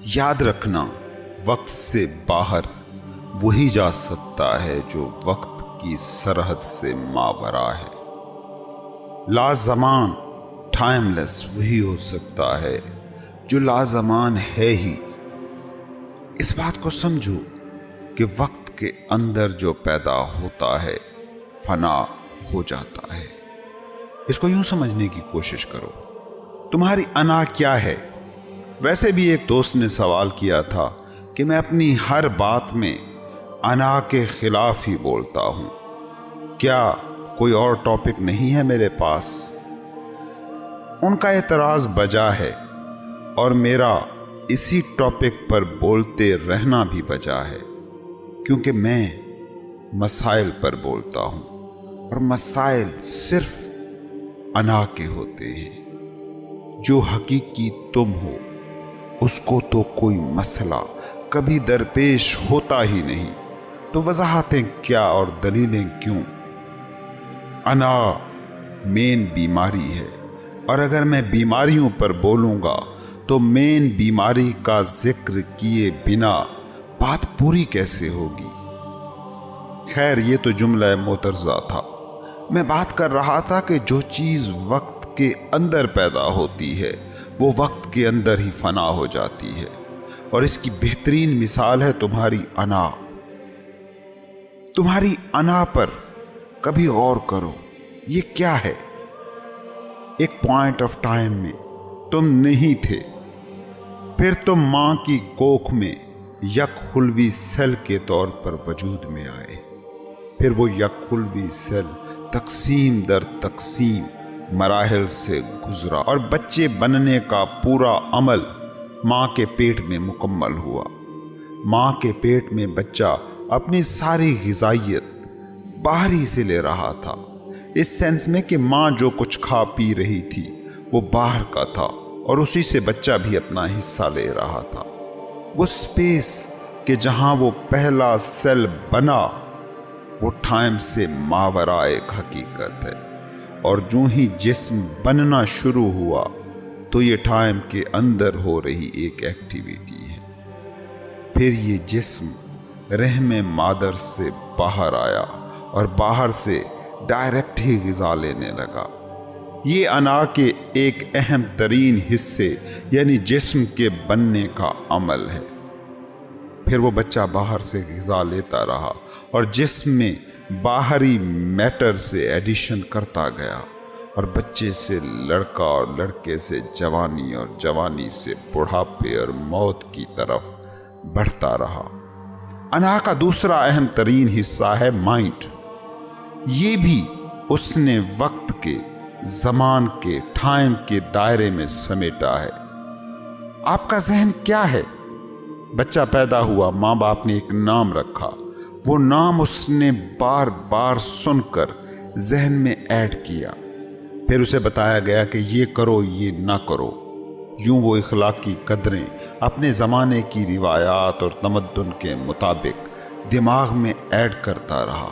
یاد رکھنا، وقت سے باہر وہی جا سکتا ہے جو وقت کی سرحد سے ماورا ہے۔ لازمان ٹائم لیس وہی ہو سکتا ہے جو لازمان ہے ہی۔ اس بات کو سمجھو کہ وقت کے اندر جو پیدا ہوتا ہے فنا ہو جاتا ہے۔ اس کو یوں سمجھنے کی کوشش کرو، تمہاری انا کیا ہے؟ ویسے بھی ایک دوست نے سوال کیا تھا کہ میں اپنی ہر بات میں انا کے خلاف ہی بولتا ہوں، کیا کوئی اور ٹاپک نہیں ہے میرے پاس؟ ان کا اعتراض بجا ہے اور میرا اسی ٹاپک پر بولتے رہنا بھی بجا ہے، کیونکہ میں مسائل پر بولتا ہوں اور مسائل صرف انا کے ہوتے ہیں۔ جو حقیقی تم ہو اس کو تو کوئی مسئلہ کبھی درپیش ہوتا ہی نہیں، تو وضاحتیں کیا اور دلیلیں کیوں؟ انا مین بیماری ہے، اور اگر میں بیماریوں پر بولوں گا تو مین بیماری کا ذکر کیے بنا بات پوری کیسے ہوگی؟ خیر، یہ تو جملہ معترضہ تھا۔ میں بات کر رہا تھا کہ جو چیز وقت کے اندر پیدا ہوتی ہے وہ وقت کے اندر ہی فنا ہو جاتی ہے، اور اس کی بہترین مثال ہے تمہاری انا۔ تمہاری انا پر کبھی غور کرو، یہ کیا ہے؟ ایک پوائنٹ آف ٹائم میں تم نہیں تھے، پھر تم ماں کی کوکھ میں یک خلوی سیل کے طور پر وجود میں آئے، پھر وہ یک خلوی سیل تقسیم در تقسیم مراحل سے گزرا اور بچے بننے کا پورا عمل ماں کے پیٹ میں مکمل ہوا۔ ماں کے پیٹ میں بچہ اپنی ساری غذائیت باہر ہی سے لے رہا تھا، اس سینس میں کہ ماں جو کچھ کھا پی رہی تھی وہ باہر کا تھا، اور اسی سے بچہ بھی اپنا حصہ لے رہا تھا۔ وہ سپیس کہ جہاں وہ پہلا سیل بنا وہ ٹائم سے ماورا ایک حقیقت ہے، اور جو ہی جسم بننا شروع ہوا تو یہ ٹائم کے اندر ہو رہی ایک ایکٹیویٹی ہے۔ پھر یہ جسم رحم مادر سے باہر آیا اور باہر سے ڈائریکٹ ہی غذا لینے لگا۔ یہ انا کے ایک اہم ترین حصے یعنی جسم کے بننے کا عمل ہے۔ پھر وہ بچہ باہر سے غذا لیتا رہا اور جسم میں باہری میٹر سے ایڈیشن کرتا گیا، اور بچے سے لڑکا اور لڑکے سے جوانی اور جوانی سے بڑھاپے اور موت کی طرف بڑھتا رہا۔ انا کا دوسرا اہم ترین حصہ ہے مائنڈ۔ یہ بھی اس نے وقت کے، زمان کے، ٹائم کے دائرے میں سمیٹا ہے۔ آپ کا ذہن کیا ہے؟ بچہ پیدا ہوا، ماں باپ نے ایک نام رکھا، وہ نام اس نے بار بار سن کر ذہن میں ایڈ کیا، پھر اسے بتایا گیا کہ یہ کرو یہ نہ کرو۔ یوں وہ اخلاقی قدریں اپنے زمانے کی روایات اور تمدن کے مطابق دماغ میں ایڈ کرتا رہا۔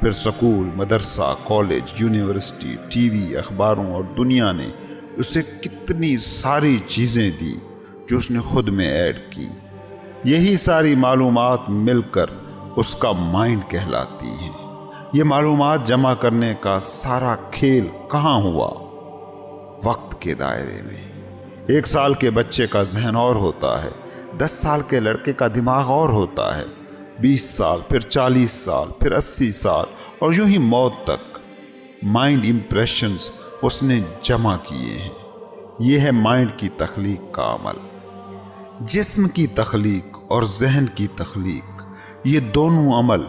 پھر سکول، مدرسہ، کالج، یونیورسٹی، ٹی وی، اخباروں اور دنیا نے اسے کتنی ساری چیزیں دی جو اس نے خود میں ایڈ کی۔ یہی ساری معلومات مل کر اس کا مائنڈ کہلاتی ہیں۔ یہ معلومات جمع کرنے کا سارا کھیل کہاں ہوا؟ وقت کے دائرے میں۔ 1 سال کے بچے کا ذہن اور ہوتا ہے، 10 سال کے لڑکے کا دماغ اور ہوتا ہے، 20 سال، پھر 40 سال، پھر 80 سال، اور یوں ہی موت تک مائنڈ امپریشنز اس نے جمع کیے ہیں۔ یہ ہے مائنڈ کی تخلیق کا عمل۔ جسم کی تخلیق اور ذہن کی تخلیق، یہ دونوں عمل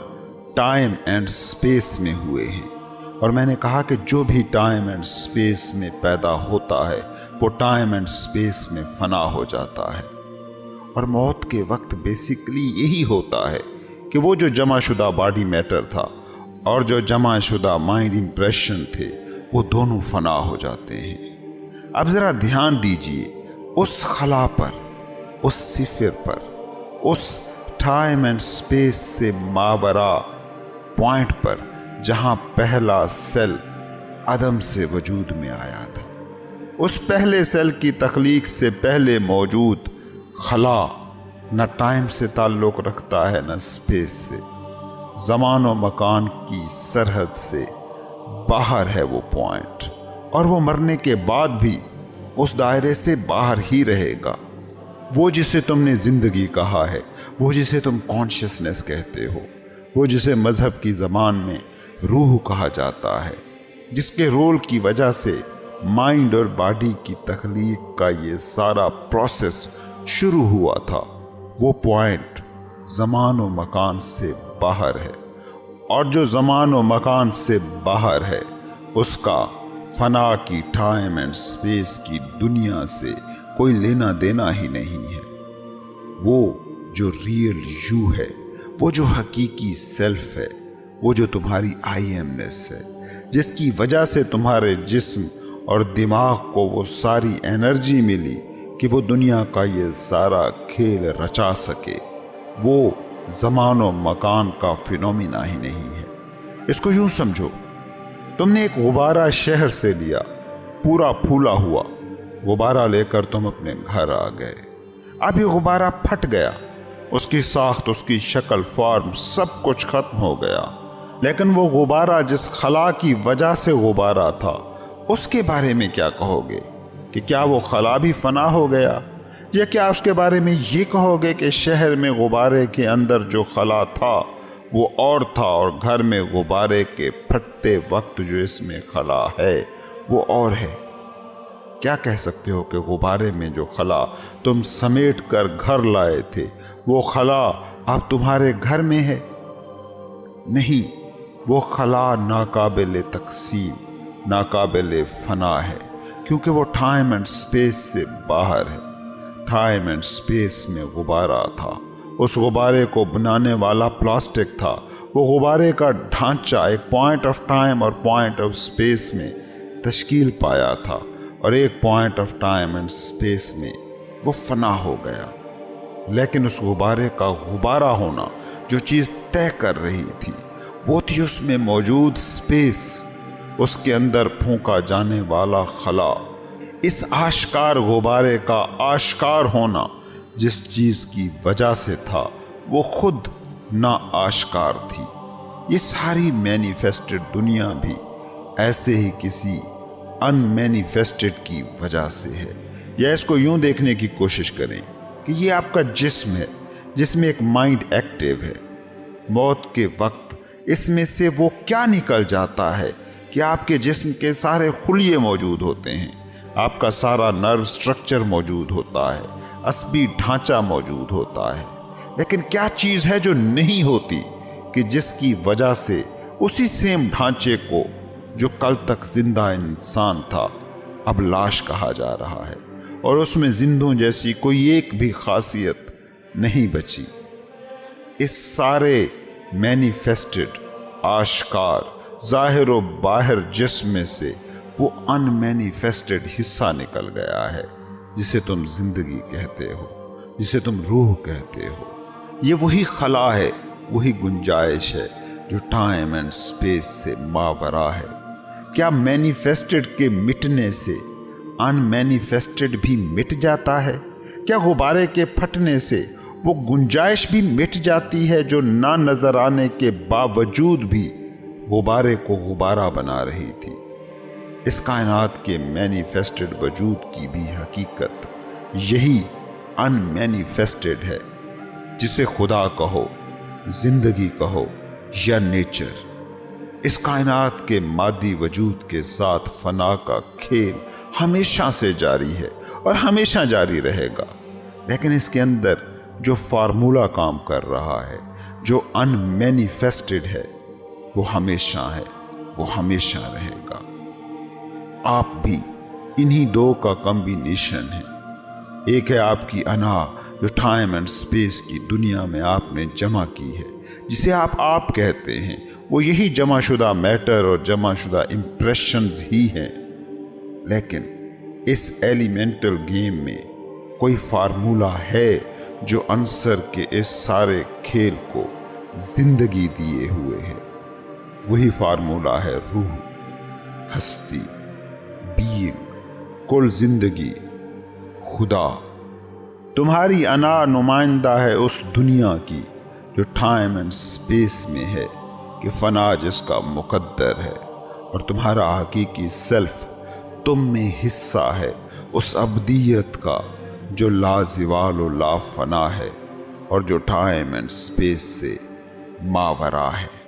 ٹائم اینڈ سپیس میں ہوئے ہیں، اور میں نے کہا کہ جو بھی ٹائم اینڈ سپیس میں پیدا ہوتا ہے وہ ٹائم اینڈ سپیس میں فنا ہو جاتا ہے۔ اور موت کے وقت بیسیکلی یہی ہوتا ہے کہ وہ جو جمع شدہ باڈی میٹر تھا اور جو جمع شدہ مائنڈ امپریشن تھے وہ دونوں فنا ہو جاتے ہیں۔ اب ذرا دھیان دیجئے اس خلا پر، اس صفر پر، اس ٹائم اینڈ سپیس سے ماورا پوائنٹ پر جہاں پہلا سیل عدم سے وجود میں آیا تھا۔ اس پہلے سیل کی تخلیق سے پہلے موجود خلا نہ ٹائم سے تعلق رکھتا ہے نہ اسپیس سے، زمان و مکان کی سرحد سے باہر ہے وہ پوائنٹ، اور وہ مرنے کے بعد بھی اس دائرے سے باہر ہی رہے گا۔ وہ جسے تم نے زندگی کہا ہے، وہ جسے تم کانشیسنس کہتے ہو، وہ جسے مذہب کی زبان میں روح کہا جاتا ہے، جس کے رول کی وجہ سے مائنڈ اور باڈی کی تخلیق کا یہ سارا پروسیس شروع ہوا تھا، وہ پوائنٹ زمان و مکان سے باہر ہے، اور جو زمان و مکان سے باہر ہے اس کا فنا کی ٹائم اینڈ سپیس کی دنیا سے کوئی لینا دینا ہی نہیں ہے۔ وہ جو ریئل یو ہے، وہ جو حقیقی سیلف ہے، وہ جو تمہاری آئی ایمنس ہے، جس کی وجہ سے تمہارے جسم اور دماغ کو وہ ساری انرجی ملی کہ وہ دنیا کا یہ سارا کھیل رچا سکے، وہ زمان و مکان کا فینومینا ہی نہیں ہے۔ اس کو یوں سمجھو، تم نے ایک غبارہ شہر سے لیا، پورا پھولا ہوا غبارہ لے کر تم اپنے گھر آ گئے۔ اب یہ غبارہ پھٹ گیا، اس کی ساخت، اس کی شکل، فارم، سب کچھ ختم ہو گیا، لیکن وہ غبارہ جس خلا کی وجہ سے غبارہ تھا، اس کے بارے میں کیا کہو گے؟ کہ کیا وہ خلا بھی فنا ہو گیا؟ یا کیا اس کے بارے میں یہ کہو گے کہ شہر میں غبارے کے اندر جو خلا تھا وہ اور تھا، اور گھر میں غبارے کے پھٹتے وقت جو اس میں خلا ہے وہ اور ہے؟ کیا کہہ سکتے ہو کہ غبارے میں جو خلا تم سمیٹ کر گھر لائے تھے، وہ خلا اب تمہارے گھر میں ہے؟ نہیں، وہ خلا ناقابل تقسیم، ناقابل فنا ہے، کیونکہ وہ ٹائم اینڈ سپیس سے باہر ہے۔ ٹائم اینڈ سپیس میں غبارہ تھا، اس غبارے کو بنانے والا پلاسٹک تھا، وہ غبارے کا ڈھانچہ ایک پوائنٹ آف ٹائم اور پوائنٹ آف سپیس میں تشکیل پایا تھا، اور ایک point of time and space میں وہ فنا ہو گیا۔ لیکن اس غبارے کا غبارہ ہونا جو چیز طے کر رہی تھی، وہ تھی اس میں موجود سپیس، اس کے اندر پھونکا جانے والا خلا۔ اس آشکار غبارے کا آشکار ہونا جس چیز کی وجہ سے تھا، وہ خود نا آشکار تھی۔ یہ ساری مینیفیسٹڈ دنیا بھی ایسے ہی کسی ان مینیفیسٹڈ کی وجہ سے ہے۔ یا اس کو یوں دیکھنے کی کوشش کریں کہ یہ آپ کا جسم ہے، جس میں ایک مائنڈ ایکٹیو ہے۔ موت کے وقت اس میں سے وہ کیا نکل جاتا ہے کہ آپ کے جسم کے سارے خلیے موجود ہوتے ہیں، آپ کا سارا نرو سٹرکچر موجود ہوتا ہے، عصبی ڈھانچہ موجود ہوتا ہے، لیکن کیا چیز ہے جو نہیں ہوتی کہ جس کی وجہ سے اسی سیم ڈھانچے کو جو کل تک زندہ انسان تھا اب لاش کہا جا رہا ہے، اور اس میں زندوں جیسی کوئی ایک بھی خاصیت نہیں بچی۔ اس سارے مینیفیسٹڈ، آشکار، ظاہر و باہر جسم میں سے وہ ان مینیفیسٹڈ حصہ نکل گیا ہے جسے تم زندگی کہتے ہو، جسے تم روح کہتے ہو۔ یہ وہی خلا ہے، وہی گنجائش ہے جو ٹائم اینڈ سپیس سے ماورا ہے۔ کیا مینیفیسٹڈ کے مٹنے سے ان مینیفیسٹڈ بھی مٹ جاتا ہے؟ کیا غبارے کے پھٹنے سے وہ گنجائش بھی مٹ جاتی ہے جو نہ نظر آنے کے باوجود بھی غبارے کو غبارہ بنا رہی تھی؟ اس کائنات کے مینیفیسٹڈ وجود کی بھی حقیقت یہی ان مینیفیسٹڈ ہے، جسے خدا کہو، زندگی کہو یا نیچر۔ اس کائنات کے مادی وجود کے ساتھ فنا کا کھیل ہمیشہ سے جاری ہے اور ہمیشہ جاری رہے گا، لیکن اس کے اندر جو فارمولا کام کر رہا ہے، جو ان مینیفیسٹڈ ہے، وہ ہمیشہ ہے، وہ ہمیشہ رہے گا۔ آپ بھی انہی دو کا کمبینیشن ہے۔ ایک ہے آپ کی انا جو ٹائم اینڈ سپیس کی دنیا میں آپ نے جمع کی ہے، جسے آپ کہتے ہیں، وہ یہی جمع شدہ میٹر اور جمع شدہ امپریشنز ہی ہیں، لیکن اس ایلیمنٹل گیم میں کوئی فارمولا ہے جو عنصر کے اس سارے کھیل کو زندگی دیے ہوئے ہے۔ وہی فارمولا ہے روح، ہستی، بینگ، کل زندگی، خدا۔ تمہاری انا نمائندہ ہے اس دنیا کی جو ٹائم اینڈ سپیس میں ہے کہ فنا جس کا مقدر ہے، اور تمہارا حقیقی سیلف تم میں حصہ ہے اس ابدیت کا جو لا زوال و لا فنا ہے اور جو ٹائم اینڈ سپیس سے ماورا ہے۔